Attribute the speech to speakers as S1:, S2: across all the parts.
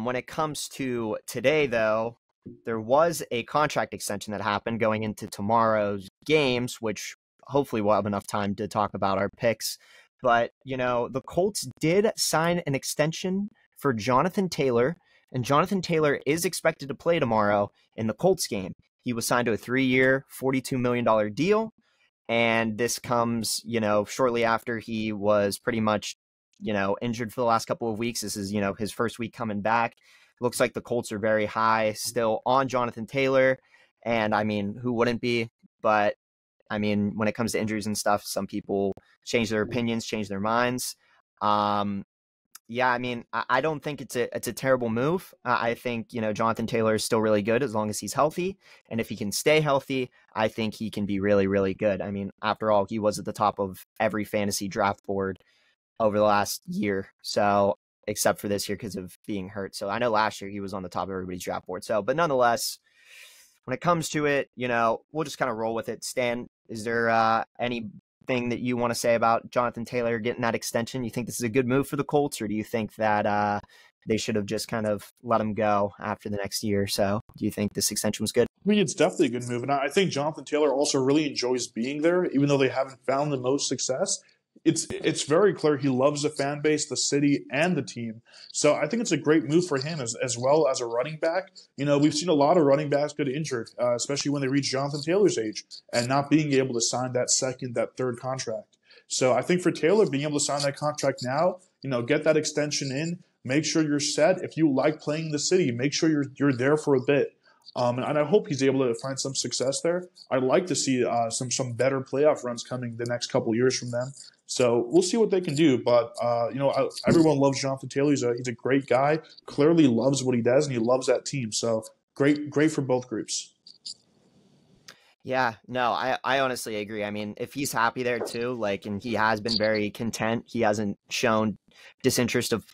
S1: When it comes to today, though, there was a contract extension that happened going into tomorrow's games, which hopefully we'll have enough time to talk about our picks. But, the Colts did sign an extension for Jonathan Taylor, and Jonathan Taylor is expected to play tomorrow in the Colts game. He was signed to a 3-year, $42 million deal, and this comes, shortly after he was pretty much, injured for the last couple of weeks. This is, his first week coming back. Looks like the Colts are very high still on Jonathan Taylor, and I mean, who wouldn't be? But I mean, when it comes to injuries and stuff, some people change their opinions, change their minds. Yeah, I mean, I don't think it's a terrible move. I think, Jonathan Taylor is still really good as long as he's healthy. And if he can stay healthy, I think he can be really, really good. I mean, after all, he was at the top of every fantasy draft board over the last year. So, except for this year because of being hurt. So I know last year he was on the top of everybody's draft board. So, but nonetheless, when it comes to it, we'll just kind of roll with it. Stan, is there anything that you want to say about Jonathan Taylor getting that extension? You think this is a good move for the Colts, or do you think that they should have just kind of let him go after the next year or so? Do you think this extension was good?
S2: I mean, it's definitely a good move. And I think Jonathan Taylor also really enjoys being there, even though they haven't found the most success. It's very clear he loves the fan base, the city, and the team. So I think it's a great move for him as well as a running back. We've seen a lot of running backs get injured, especially when they reach Jonathan Taylor's age, and not being able to sign that second, that third contract. So I think for Taylor, being able to sign that contract now, get that extension in, make sure you're set. If you like playing in the city, make sure you're there for a bit. And I hope he's able to find some success there. I'd like to see some better playoff runs coming the next couple years from them. So we'll see what they can do. But, everyone loves Jonathan Taylor. He's a great guy, clearly loves what he does, and he loves that team. So great for both groups.
S1: Yeah, no, I honestly agree. I mean, if he's happy there too, and he has been very content, he hasn't shown disinterest of,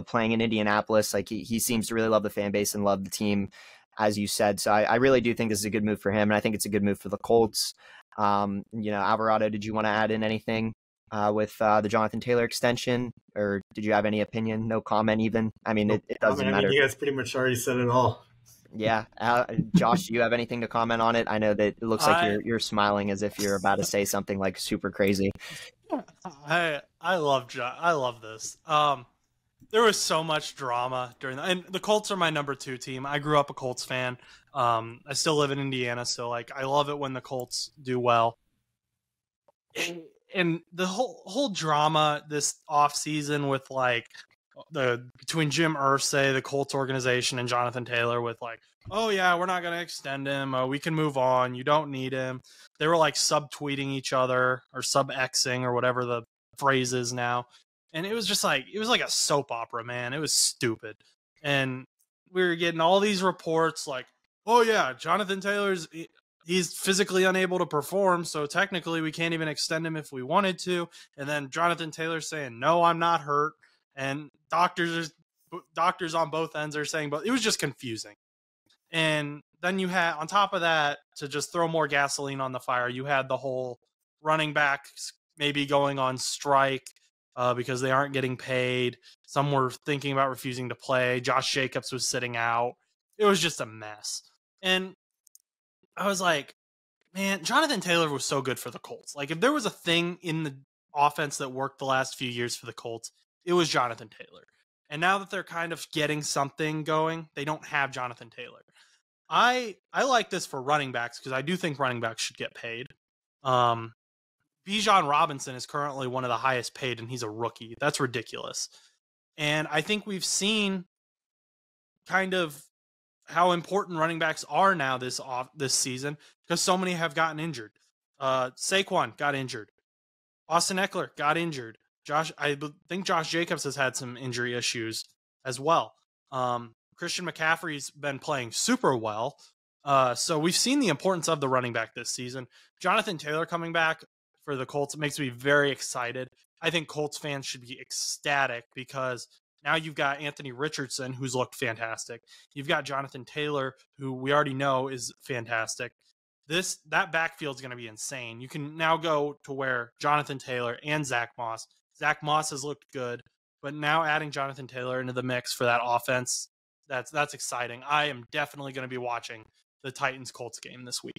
S1: playing in Indianapolis. He seems to really love the fan base and love the team, as you said. So I really do think this is a good move for him, and I think it's a good move for the Colts. Alvarado, did you want to add in anything with the Jonathan Taylor extension, or did you have any opinion? No comment even? I mean, it doesn't matter.
S3: You guys pretty much already said it all.
S1: Yeah. Josh, do you have anything to comment on it? I know that it looks like you're smiling as if you're about to say something super crazy.
S4: I love this. There was so much drama during that. And the Colts are my number 2 team. I grew up a Colts fan. I still live in Indiana, so I love it when the Colts do well. And the whole drama this offseason with between Jim Irsay, the Colts organization, and Jonathan Taylor with oh yeah, we're not going to extend him. We can move on. You don't need him. They were subtweeting each other or sub-Xing or whatever the phrase is now. And it was just it was like a soap opera, man. It was stupid. And we were getting all these reports oh yeah, Jonathan Taylor's, he's physically unable to perform, so technically we can't even extend him if we wanted to. And then Jonathan Taylor saying, no, I'm not hurt. And doctors on both ends are saying, but it was just confusing. And then you had, on top of that, to just throw more gasoline on the fire, you had the whole running backs maybe going on strike because they aren't getting paid. Some were thinking about refusing to play. Josh Jacobs was sitting out. It was just a mess. And I was like, man, Jonathan Taylor was so good for the Colts. If there was a thing in the offense that worked the last few years for the Colts, it was Jonathan Taylor. And now that they're kind of getting something going, they don't have Jonathan Taylor. I like this for running backs because I do think running backs should get paid. Bijan Robinson is currently one of the highest paid, and he's a rookie. That's ridiculous. And I think we've seen kind of how important running backs are now this season because so many have gotten injured. Saquon got injured. Austin Eckler got injured. I think Josh Jacobs has had some injury issues as well. Christian McCaffrey's been playing super well. So we've seen the importance of the running back this season. Jonathan Taylor coming back for the Colts, it makes me very excited. I think Colts fans should be ecstatic because now you've got Anthony Richardson, who's looked fantastic. You've got Jonathan Taylor, who we already know is fantastic. That backfield is going to be insane. You can now go to where Jonathan Taylor and Zach Moss. Zach Moss has looked good, but now adding Jonathan Taylor into the mix for that offense, that's exciting. I am definitely going to be watching the Titans Colts game this weekend.